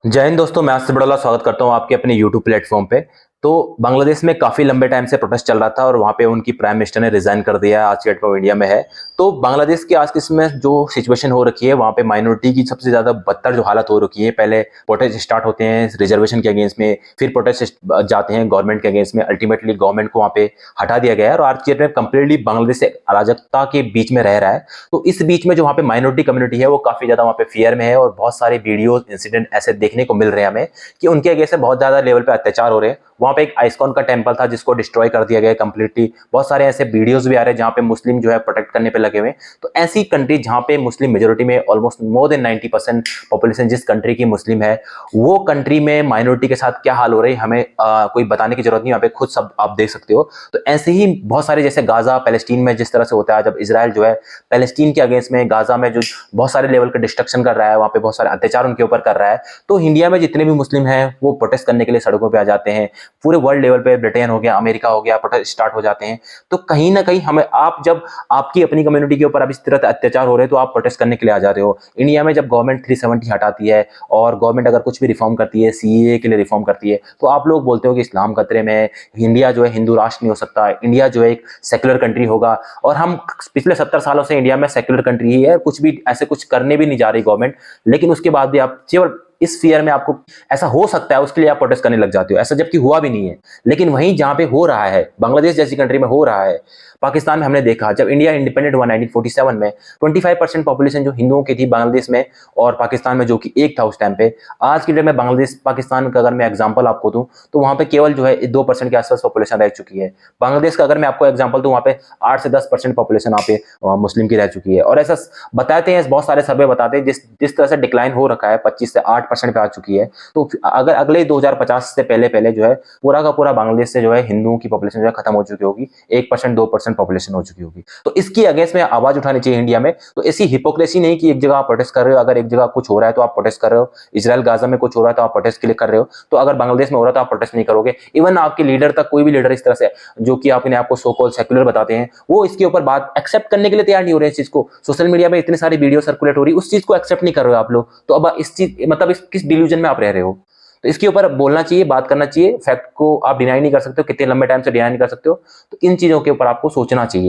जय हिंद दोस्तों, मैं आसिफ बड़ौला स्वागत करता हूं आपके अपने यूट्यूब प्लेटफॉर्म पे। तो बांग्लादेश में काफी लंबे टाइम से प्रोटेस्ट चल रहा था और वहां पे उनकी प्राइम मिनिस्टर ने रिजाइन कर दिया है। आज के डेट में इंडिया में है। तो बांग्लादेश की आज के इसमें जो सिचुएशन हो रखी है, वहां पे माइनॉरिटी की सबसे ज्यादा बदतर जो हालत हो रखी है। पहले प्रोटेस्ट स्टार्ट होते हैं रिजर्वेशन के अगेंस्ट में, फिर प्रोटेस्ट जाते हैं गवर्नमेंट के अगेंस्ट में। अल्टीमेटली गवर्नमेंट को वहां पे हटा दिया गया है और आज के डेट में कंप्लीटली बांग्लादेश अराजकता के बीच में रह रहा है। तो इस बीच में जो वहाँ पे माइनॉरिटी कम्युनिटी है वो काफी ज्यादा वहाँ पे फियर में है और बहुत सारे वीडियो इंसिडेंट ऐसे देखने को मिल रहे हैं हमें कि उनके अगेंस्ट में बहुत ज्यादा लेवल पे अत्याचार हो रहे हैं। वहां पे एक आइस्कॉन का टेंपल था जिसको डिस्ट्रॉय कर दिया गया कंप्लीटली। बहुत सारे ऐसे वीडियोस भी आ रहे हैं जहां पे मुस्लिम जो है प्रोटेक्ट करने पे लगे हुए हैं। तो ऐसी कंट्री जहां पे मुस्लिम मेजोरिटी में ऑलमोस्ट मोर देन 90% पॉपुलेशन जिस कंट्री की मुस्लिम है, वो कंट्री में माइनॉरिटी के साथ क्या हाल हो रही है हमें कोई बताने की जरूरत नहीं। यहाँ पे खुद सब आप देख सकते हो। तो ऐसे ही बहुत सारे जैसे गाजा पैलेस्टीन में जिस तरह से होता है, जब इजराइल जो है पैलेस्टीन के अगेंस्ट में गाजा में जो बहुत सारे लेवल का डिस्ट्रक्शन कर रहा है, वहां पे बहुत सारे अत्याचार उनके ऊपर कर रहा है। तो इंडिया में जितने भी मुस्लिम हैं वो प्रोटेस्ट करने के लिए सड़कों पर आ जाते हैं। पूरे वर्ल्ड लेवल पे ब्रिटेन हो गया, अमेरिका हो गया, प्रोटेस्ट स्टार्ट हो जाते हैं। तो कहीं ना कहीं हमें आप जब आपकी अपनी कम्युनिटी के ऊपर अब इस तरह अत्याचार हो रहे हैं तो आप प्रोटेस्ट करने के लिए आ जाते हो। इंडिया में जब गवर्नमेंट 370 हटाती है और गवर्नमेंट अगर कुछ भी रिफॉर्म करती है, सीएए के लिए रिफॉर्म करती है, तो आप लोग बोलते हो कि इस्लाम खतरे में है, इंडिया जो है हिंदू राष्ट्र नहीं हो सकता, इंडिया जो है एक सेक्युलर कंट्री होगा। और हम पिछले 70 सालों से इंडिया में सेक्युलर कंट्री ही है, कुछ भी ऐसे कुछ करने भी नहीं जा रही गवर्नमेंट। लेकिन उसके बाद भी आप केवल इस फियर में आपको ऐसा हो सकता है उसके लिए आप प्रोटेस्ट करने लग जाते हो, ऐसा जबकि हुआ भी नहीं है। लेकिन वहीं जहां पे हो रहा है, बांग्लादेश जैसी कंट्री में हो रहा है, पाकिस्तान में हमने देखा जब इंडिया इंडिपेंडेंट हुआ 1947 में, 25% पॉपुलेशन जो हिंदुओं की थी बांग्लादेश में और पाकिस्तान में, जो कि एक था उस टाइम पे। आज के डेट में बांग्लादेश पाकिस्तान का अगर मैं एग्जांपल आपको दूं तो वहां पे केवल जो है 2% के आसपास पॉपुलेशन रह चुकी है। बांग्लादेश का अगर मैं आपको एग्जांपल दूं, वहां पे 8 से 10% पॉपुलेशन वहां पे मुस्लिम की रह चुकी है। और ऐसा बताते हैं, बहुत सारे सर्वे बताते हैं जिस तरह से डिक्लाइन हो रखा है, 25 से 8% पे आ चुकी है। तो अगर अगले 2050 से पहले पहले जो है पूरा का पूरा बांग्लादेश से जो है हिंदुओं की पॉपुलेशन जो है खत्म हो चुकी होगी, 1% 2% पॉपुलेशन हो चुकी होगी। तो इसकी अगेंस्ट में आवाज उठानी चाहिए इंडिया में। तो ऐसी हिपोक्रेसी नहीं कि एक जगह आप प्रोटेस्ट कर रहे हो, अगर एक जगह कुछ हो रहा है तो आप प्रोटेस्ट कर रहे हो, इजराइल गाजा में कुछ हो रहा है तो आप प्रोटेस्ट के लिए कर रहे हो, तो अगर बांग्लादेश में हो रहा है तो आप प्रोटेस्ट नहीं करोगे। इवन आपके लीडर तक, कोई भी लीडर इस तरह से जो कि अपने आपको सो कॉल्ड सेक्युलर बताते हैं, वो इसके ऊपर बात एक्सेप्ट करने के लिए तैयार नहीं हो रहे हैं। इस चीज को सोशल मीडिया में इतनी सारी वीडियो सर्कुलेट हो रही है, उस चीज को एक्सेप्ट नहीं कर रहे हो आप लोग। तो अब इस चीज मतलब इस किस डिल्यूजन में आप रह रहे हो? तो इसके ऊपर बोलना चाहिए, बात करना चाहिए। फैक्ट को आप डिनाई नहीं कर सकते हो, कितने लंबे टाइम से डिनाई नहीं कर सकते हो। तो इन चीजों के ऊपर आपको सोचना चाहिए।